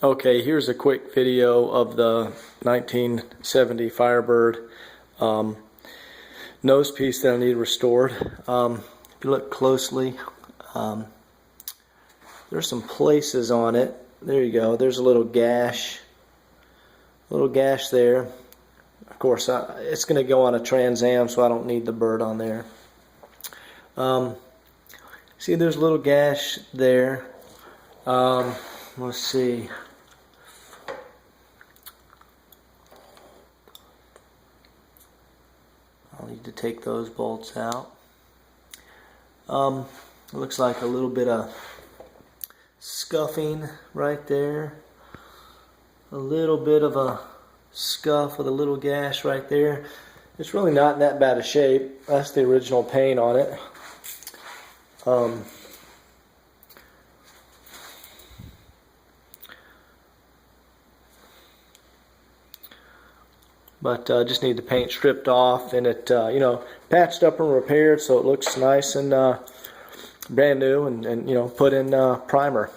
Okay, here's a quick video of the 1970 Firebird nose piece that I need restored. If you look closely, there's some places on it. There you go. There's a little gash there. Of course, it's going to go on a Trans Am, so I don't need the bird on there. See, there's a little gash there. Let's see. I'll need to take those bolts out. It looks like a little bit of scuffing right there. A little bit of a scuff with a little gash right there. It's really not in that bad a shape. That's the original paint on it. But just need the paint stripped off and it, patched up and repaired so it looks nice and brand new and put in primer.